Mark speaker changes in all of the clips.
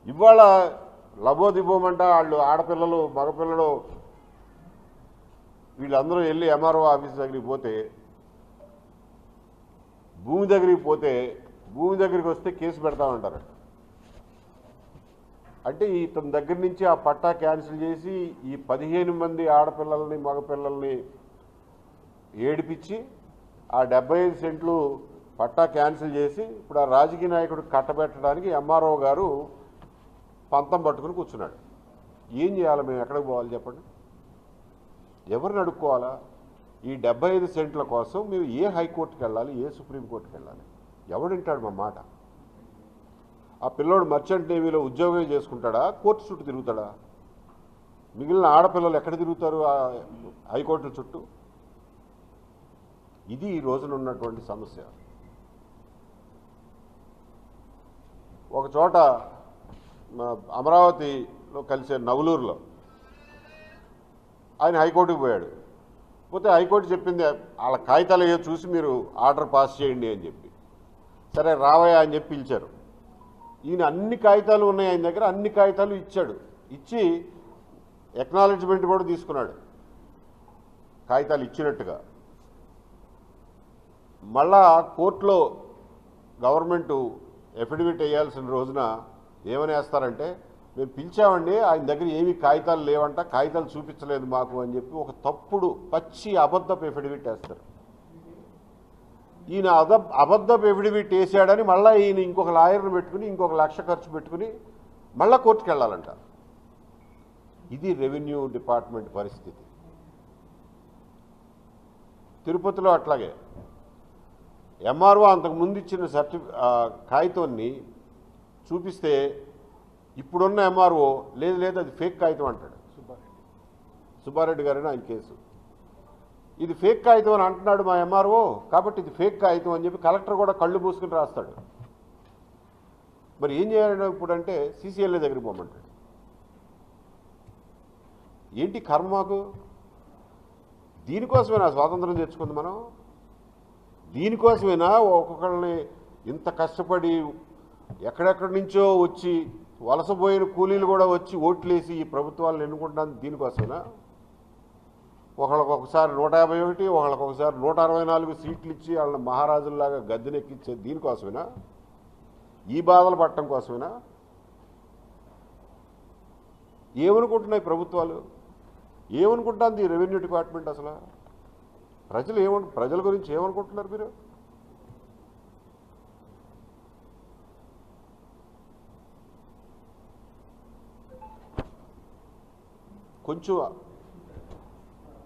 Speaker 1: ఇవాళ లబోదిబోమంట వాళ్ళు ఆడపిల్లలు మగపిల్లలు వీళ్ళందరూ వెళ్ళి ఎంఆర్ఓ ఆఫీస్ దగ్గరికి పోతే భూమి దగ్గరికి వస్తే కేసు పెడతామంటారు. అంటే ఇతని దగ్గర నుంచి ఆ పట్టా క్యాన్సిల్ చేసి ఈ 15 మంది ఆడపిల్లల్ని మగపిల్లల్ని ఏడిపించి ఆ 75 సెంట్లు పట్టా క్యాన్సిల్ చేసి ఇప్పుడు ఆ రాజకీయ నాయకుడు కట్టబెట్టడానికి ఎంఆర్ఓ గారు పంతం పట్టుకుని కూర్చున్నాడు. ఏం చేయాలి? మేము ఎక్కడికి పోవాలి చెప్పండి? ఎవరిని అడుక్కోవాలా? ఈ 75 సెంట్ల కోసం మీరు ఏ హైకోర్టుకి వెళ్ళాలి, ఏ సుప్రీంకోర్టుకి వెళ్ళాలి? ఎవడింటాడు మా మాట? ఆ పిల్లోడు మర్చెంట్ నేవీలో ఉద్యోగం చేసుకుంటాడా, కోర్టు చుట్టూ తిరుగుతాడా? మిగిలిన ఆడపిల్లలు ఎక్కడ తిరుగుతారు ఆ హైకోర్టుల చుట్టూ? ఇది ఈ రోజున ఉన్నటువంటి సమస్య. ఒక చోట అమరావతిలో కలిసే నవలూరులో ఆయన హైకోర్టుకు పోయాడు. పోతే హైకోర్టు చెప్పింది వాళ్ళ కాగితాలు ఏదో చూసి మీరు ఆర్డర్ పాస్ చేయండి అని చెప్పి. సరే రావయ్యా అని చెప్పి పిలిచారు. ఈయన అన్ని కాగితాలు ఉన్నాయి ఆయన దగ్గర, అన్ని కాగితాలు ఇచ్చాడు. ఇచ్చి ఎక్నాలెడ్జ్మెంట్ కూడా తీసుకున్నాడు కాగితాలు ఇచ్చినట్టుగా. మళ్ళా కోర్టులో గవర్నమెంటు ఎఫిడవిట్ వేయాల్సిన రోజున ఏమని వేస్తారంటే, మేము పిలిచామండి ఆయన దగ్గర ఏమీ కాగితాలు లేవంట, కాగితాలు చూపించలేదు మాకు అని చెప్పి ఒక తప్పుడు పచ్చి అబద్ధపు ఎఫిడవిట్ వేస్తారు. ఈయన అబద్ధపు ఎఫిడవిట్ వేసాడని మళ్ళీ ఈయన ఇంకొక లాయర్ని పెట్టుకుని ఇంకొక 1,00,000 ఖర్చు పెట్టుకుని మళ్ళీ కోర్టుకు వెళ్ళాలంట. ఇది రెవెన్యూ డిపార్ట్మెంట్ పరిస్థితి. తిరుపతిలో అట్లాగే ఎంఆర్ఓ అంతకుముందు ఇచ్చిన కాగితాన్ని చూపిస్తే ఇప్పుడున్న ఎంఆర్ఓ లేదు అది ఫేక్ కాగితం అంటాడు. సుబ్బారెడ్డి గారని ఆయన కేసు. ఇది ఫేక్ కాగితం అని అంటున్నాడు మా ఎంఆర్ఓ, కాబట్టి ఇది ఫేక్ కాగితం అని చెప్పి కలెక్టర్ కూడా కళ్ళు మూసుకుని రాస్తాడు. మరి ఏం చేయాలి ఇప్పుడు అంటే సీసీఎల్ఏ దగ్గరికి పోమంటాడు. ఏంటి కర్మ మాకు? దీనికోసమేనా స్వాతంత్రం తెచ్చుకుంది మనం? దీనికోసమేనా ఒక్కొక్కరిని ఇంత కష్టపడి ఎక్కడెక్కడి నుంచో వచ్చి వలసపోయిన కూలీలు కూడా వచ్చి ఓట్లేసి ఈ ప్రభుత్వాలను ఎన్నుకుంటాను? దీనికోసమేనా? ఒకళ్ళకి ఒకసారి 151, ఒకళ్ళకి ఒకసారి 164 సీట్లు ఇచ్చి వాళ్ళని మహారాజుల్లాగా గద్దెనెక్కించే దీనికోసమేనా? ఈ బాధలు పట్టడం కోసమేనా? ఏమనుకుంటున్నాయి ప్రభుత్వాలు? ఏమనుకుంటుంది ఈ రెవెన్యూ డిపార్ట్మెంట్? అసలు ప్రజల గురించి ఏమనుకుంటున్నారు మీరు?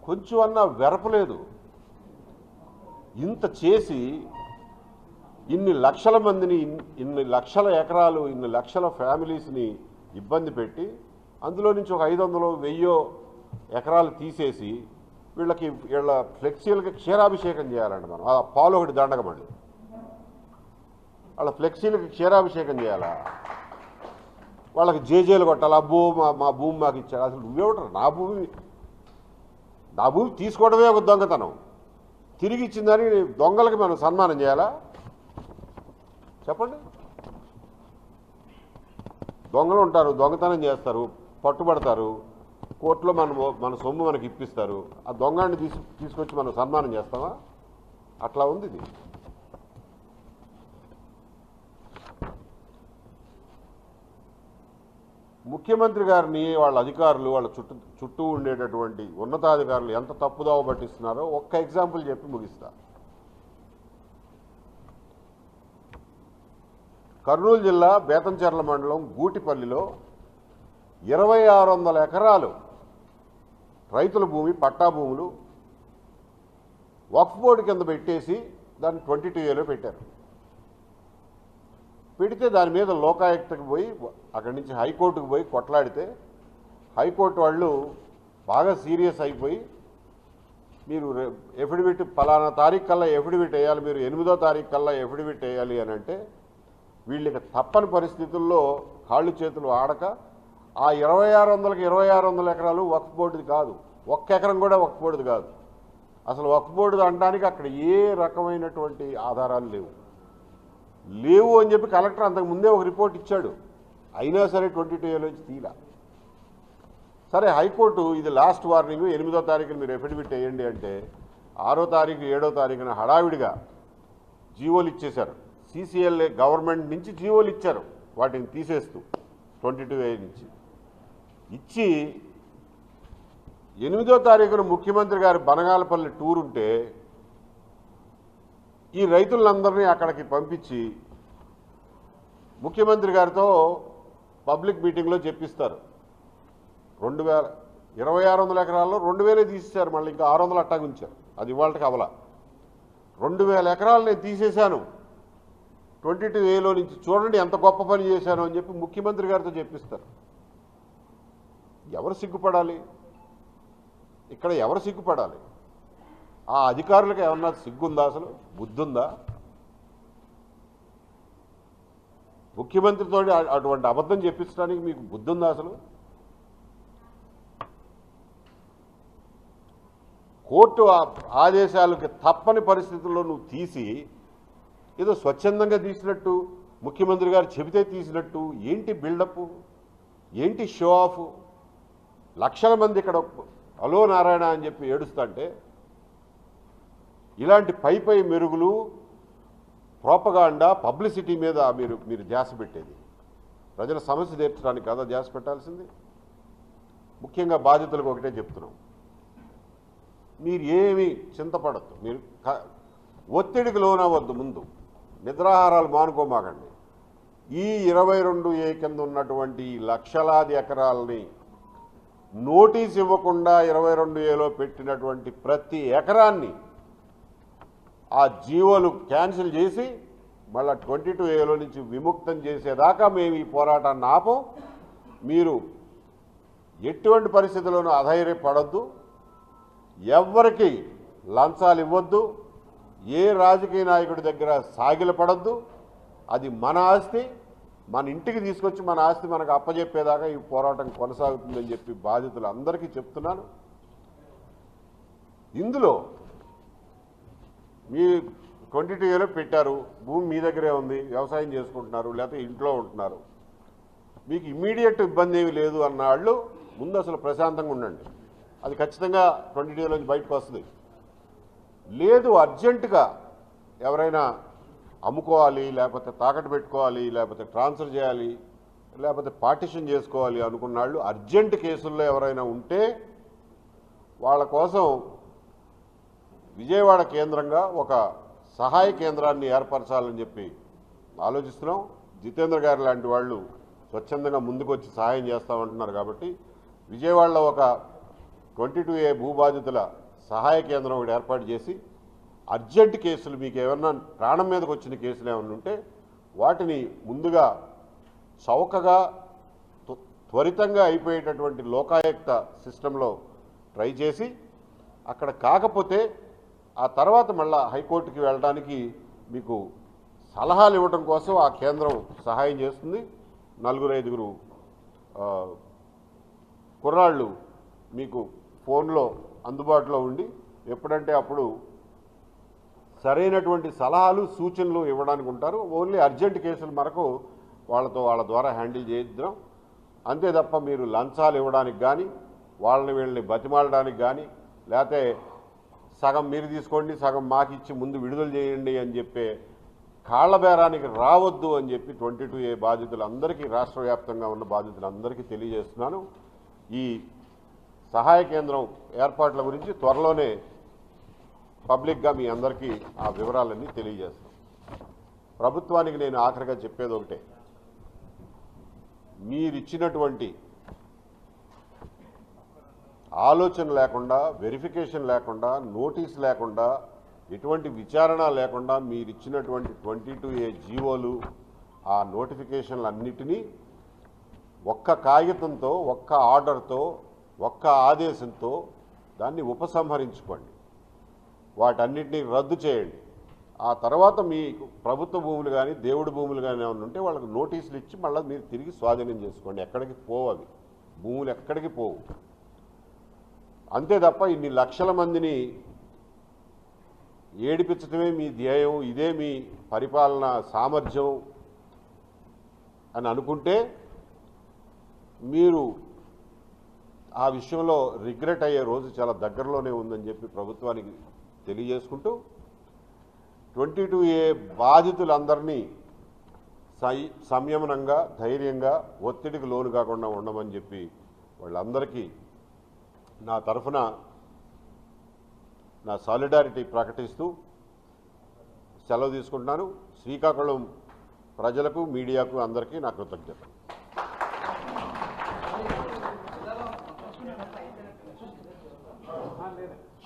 Speaker 1: కొంచెం అన్న వెరపలేదు. ఇంత చేసి ఇన్ని లక్షల మందిని, ఇన్ని లక్షల ఎకరాలు, ఇన్ని లక్షల ఫ్యామిలీస్ని ఇబ్బంది పెట్టి అందులో నుంచి ఒక 500, 1000 ఎకరాలు తీసేసి వీళ్ళ ఫ్లెక్సీలకి క్షీరాభిషేకం చేయాలండి మనం. ఆ పాలు ఒకటి దండగమండి. వాళ్ళ ఫ్లెక్సీలకి క్షీరాభిషేకం చేయాలా? వాళ్ళకి జేజేలు కొట్టాలి. అబ్బో మా భూమి మాకు ఇచ్చాడు. అసలు నువ్వేమంటారు? నా భూమి తీసుకోవడమే ఒక దొంగతనం. తిరిగి ఇచ్చిందని దొంగలకి మనం సన్మానం చేయాలా? చెప్పండి. దొంగలు ఉంటారు, దొంగతనం చేస్తారు, పట్టుబడతారు, కోర్టులో మన సొమ్ము మనకి ఇప్పిస్తారు. ఆ దొంగని తీసుకొచ్చి మనం సన్మానం చేస్తామా? అట్లా ఉంది ఇది. ముఖ్యమంత్రి గారిని వాళ్ళ అధికారులు, వాళ్ళ చుట్టూ ఉండేటటువంటి ఉన్నతాధికారులు ఎంత తప్పుదోవ పట్టిస్తున్నారో ఒక్క ఎగ్జాంపుల్ చెప్పి ముగిస్తా. కర్నూలు జిల్లా బేతంచెర్ల మండలం గూటిపల్లిలో 2600 ఎకరాలు రైతుల భూమి, పట్టా భూములు వక్ఫ్ బోర్డు కింద పెట్టేసి దాన్ని 22Aలో పెట్టారు. పెడితే దాని మీద లోకాయుక్తకు పోయి అక్కడి నుంచి హైకోర్టుకు పోయి కొట్లాడితే హైకోర్టు వాళ్ళు బాగా సీరియస్ అయిపోయి, మీరు ఎఫిడవిట్ పలానా తారీఖు కల్లా ఎఫిడవిట్ వేయాలి, మీరు 8వ తారీఖు కల్లా ఎఫిడవిట్ వేయాలి అని అంటే వీళ్ళకి తప్పని పరిస్థితుల్లో కాళ్ళు చేతులు ఆడక ఆ 2600కి 2600 ఎకరాలు వక్ఫ్ బోర్డుది కాదు. ఒక్క ఎకరం కూడా వక్ఫ్ బోర్డుది కాదు. అసలు వక్ఫ్ బోర్డు అనడానికి అక్కడ ఏ రకమైనటువంటి ఆధారాలు లేవు అని చెప్పి కలెక్టర్ అంతకు ముందే ఒక రిపోర్ట్ ఇచ్చాడు. అయినా సరే 22A నుంచి తీలా. సరే హైకోర్టు ఇది లాస్ట్ వార్నింగ్, 8వ తారీఖున మీరు ఎఫిడవిట్ వేయండి అంటే 6వ తారీఖు 7వ తారీఖున హడావిడిగా జీవోలు ఇచ్చేశారు. CCLA గవర్నమెంట్ నుంచి జీవోలు ఇచ్చారు, వాటిని తీసేస్తూ 22A నుంచి ఇచ్చి 8వ తారీఖున ముఖ్యమంత్రి గారి బనగాలపల్లి టూర్ ఉంటే ఈ రైతులందరినీ అక్కడికి పంపించి ముఖ్యమంత్రి గారితో పబ్లిక్ మీటింగ్లో చెప్పిస్తారు. 2600 ఎకరాల్లో 2000 తీసేశారు, మళ్ళీ ఇంకా 600 అట్టాగా ఉంచారు. అది ఇవాళకి అవలా. 2000 ఎకరాలు నేను తీసేశాను 22Aలో నుంచి, చూడండి ఎంత గొప్ప పని చేశాను అని చెప్పి ముఖ్యమంత్రి గారితో చెప్పిస్తారు. ఎవరు సిగ్గుపడాలి? ఇక్కడ ఎవరు సిగ్గుపడాలి? ఆ అధికారులకు ఏమన్నా సిగ్గుందా? అసలు బుద్ధుందా? ముఖ్యమంత్రితో అటువంటి అబద్ధం చెప్పించడానికి మీకు బుద్ధుందా? అసలు కోర్టు ఆదేశాలకి తప్పని పరిస్థితుల్లో నువ్వు తీసి ఏదో స్వచ్ఛందంగా తీసినట్టు, ముఖ్యమంత్రి గారు చెబితే తీసినట్టు, ఏంటి బిల్డప్, ఏంటి షో ఆఫ్? లక్షల మంది ఇక్కడ అలో నారాయణ అని చెప్పి ఏడుస్తుంటే ఇలాంటి పై మెరుగులు, ప్రోపగాండా, పబ్లిసిటీ మీద మీరు ధ్యాస పెట్టేది. ప్రజల సమస్య తీర్చడానికి కదా ధ్యాస పెట్టాల్సింది. ముఖ్యంగా బాధితులకు ఒకటే చెప్తున్నాం, మీరు ఏమీ చింతపడద్దు, మీరు ఒత్తిడికి లోనవద్దు. ముందు నిద్రాహారాలు మానుకోమాకండి. ఈ 22A కింద ఉన్నటువంటి లక్షలాది ఎకరాలని నోటీస్ ఇవ్వకుండా 22Aలో పెట్టినటువంటి ప్రతి ఎకరాన్ని ఆ జీవోలు క్యాన్సిల్ చేసి మళ్ళీ 22Aలో నుంచి విముక్తం చేసేదాకా మేము ఈ పోరాటాన్ని ఆపం. మీరు ఎటువంటి పరిస్థితుల్లోనూ అధైర్యపడద్దు, ఎవ్వరికి లంచాలు ఇవ్వద్దు, ఏ రాజకీయ నాయకుడి దగ్గర సాగిలపడద్దు. అది మన ఆస్తి, మన ఇంటికి తీసుకొచ్చి మన ఆస్తి మనకు అప్పజెప్పేదాకా ఈ పోరాటం కొనసాగుతుందని చెప్పి బాధితులందరికీ చెప్తున్నాను. ఇందులో మీ 22Aలో పెట్టారు, భూమి మీ దగ్గరే ఉంది, వ్యవసాయం చేసుకుంటున్నారు, లేకపోతే ఇంట్లో ఉంటున్నారు, మీకు ఇమ్మీడియట్ ఇబ్బంది ఏమీ లేదు అన్న వాళ్ళు ముందు అసలు ప్రశాంతంగా ఉండండి. అది ఖచ్చితంగా 22Aలో నుంచి బయటకు వస్తుంది. లేదు అర్జెంటుగా ఎవరైనా అమ్ముకోవాలి, లేకపోతే తాకట్టు పెట్టుకోవాలి, లేకపోతే ట్రాన్స్ఫర్ చేయాలి, లేకపోతే పార్టిషన్ చేసుకోవాలి అనుకున్న వాళ్ళు అర్జెంట్ కేసుల్లో ఎవరైనా ఉంటే వాళ్ళ కోసం విజయవాడ కేంద్రంగా ఒక సహాయ కేంద్రాన్ని ఏర్పరచాలని చెప్పి ఆలోచిస్తున్నాం. జితేంద్ర గారు లాంటి వాళ్ళు స్వచ్ఛందంగా ముందుకొచ్చి సహాయం చేస్తామంటున్నారు. కాబట్టి విజయవాడలో ఒక 22A భూబాధితుల సహాయ కేంద్రం ఒకటి ఏర్పాటు చేసి అర్జెంట్ కేసులు, మీకు ఏమన్నా ప్రాణం మీదకి వచ్చిన కేసులు ఏమన్నా ఉంటే వాటిని ముందుగా చౌకగా త్వరితంగా అయిపోయేటటువంటి లోకాయుక్త సిస్టంలో ట్రై చేసి అక్కడ కాకపోతే ఆ తర్వాత మళ్ళా హైకోర్టుకి వెళ్ళడానికి మీకు సలహాలు ఇవ్వడం కోసం ఆ కేంద్రం సహాయం చేస్తుంది. 4-5 కుర్రాళ్ళు మీకు ఫోన్లో అందుబాటులో ఉండి ఎప్పుడంటే అప్పుడు సరైనటువంటి సలహాలు సూచనలు ఇవ్వడానికి ఉంటారు. ఓన్లీ అర్జెంట్ కేసుల మరకు వాళ్ళ ద్వారా హ్యాండిల్ చేద్దాం. అంతే తప్ప మీరు లంచాలు ఇవ్వడానికి కానీ, వీళ్ళని బతిమాలడానికి కానీ, లేకపోతే సగం మీరు తీసుకోండి సగం మాకిచ్చి ముందు విడుదల చేయండి అని చెప్పే కాళ్లబేరానికి రావద్దు అని చెప్పి 22A బాధితులందరికీ, రాష్ట్ర వ్యాప్తంగా ఉన్న బాధితులందరికీ తెలియజేస్తున్నాను. ఈ సహాయ కేంద్రం ఏర్పాట్ల గురించి త్వరలోనే పబ్లిక్గా మీ అందరికీ ఆ వివరాలన్నీ తెలియజేస్తాం. ప్రభుత్వానికి నేను ఆఖరిగా చెప్పేది ఒకటే, మీరిచ్చినటువంటి ఆలోచన లేకుండా, వెరిఫికేషన్ లేకుండా, నోటీస్ లేకుండా, ఎటువంటి విచారణ లేకుండా మీరిచ్చినటువంటి 22A జీవోలు, ఆ నోటిఫికేషన్లు అన్నిటినీ ఒక్క కాగితంతో, ఒక్క ఆర్డర్తో, ఒక్క ఆదేశంతో దాన్ని ఉపసంహరించుకోండి. వాటన్నిటినీ రద్దు చేయండి. ఆ తర్వాత మీకు ప్రభుత్వ భూములు కానీ, దేవుడి భూములు కానీ ఏమైనా ఉంటే వాళ్ళకి నోటీసులు ఇచ్చి మళ్ళీ మీరు తిరిగి స్వాధీనం చేసుకోండి. ఎక్కడికి పోవు, అవి భూములు ఎక్కడికి పోవు. అంతే తప్ప ఇన్ని లక్షల మందిని ఏడిపించడమే మీ ధ్యేయం, ఇదే మీ పరిపాలన సామర్థ్యం అని అనుకుంటే మీరు ఆ విషయంలో రిగ్రెట్ అయ్యే రోజు చాలా దగ్గరలోనే ఉందని చెప్పి ప్రభుత్వానికి తెలియజేసుకుంటూ 22A బాధితులందరినీ సంయమనంగా ధైర్యంగా ఒత్తిడికి లోను కాకుండా ఉండమని చెప్పి వాళ్ళందరికీ నా తరఫున నా సాలిడారిటీ ప్రకటిస్తూ సెలవు తీసుకుంటున్నాను. శ్రీకాకుళం ప్రజలకు మీడియాకు అందరికీ నా కృతజ్ఞతలు.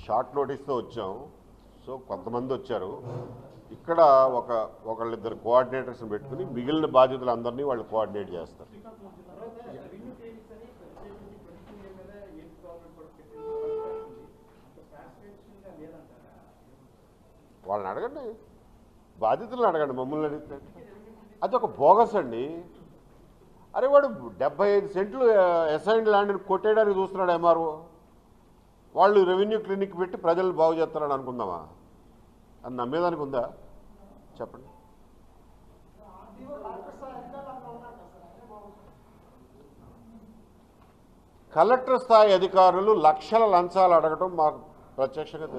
Speaker 1: షార్ట్ నోటీస్తో వచ్చాం. సో కొంతమంది వచ్చారు. ఇక్కడ ఒకళ్ళిద్దరు కోఆర్డినేటర్స్ని పెట్టుకుని మిగిలిన బాధ్యతలందరినీ వాళ్ళు కోఆర్డినేట్ చేస్తారు. వాళ్ళని అడగండి, బాధితులను అడగండి, మమ్మల్ని అడిగితే అది ఒక బోగస్ అండి. అరే వాడు 75 సెంట్లు అసైన్డ్ ల్యాండ్ని కొట్టేయడానికి చూస్తున్నాడు ఎంఆర్ఓ. వాళ్ళు రెవెన్యూ క్లినిక్ పెట్టి ప్రజలు బాగు చేస్తారని అనుకుందామా? అని నమ్మేదానికి ఉందా చెప్పండి. కలెక్టర్ స్థాయి అధికారులు లక్షల లంచాలు అడగటం మాకు ప్రత్యక్షంగా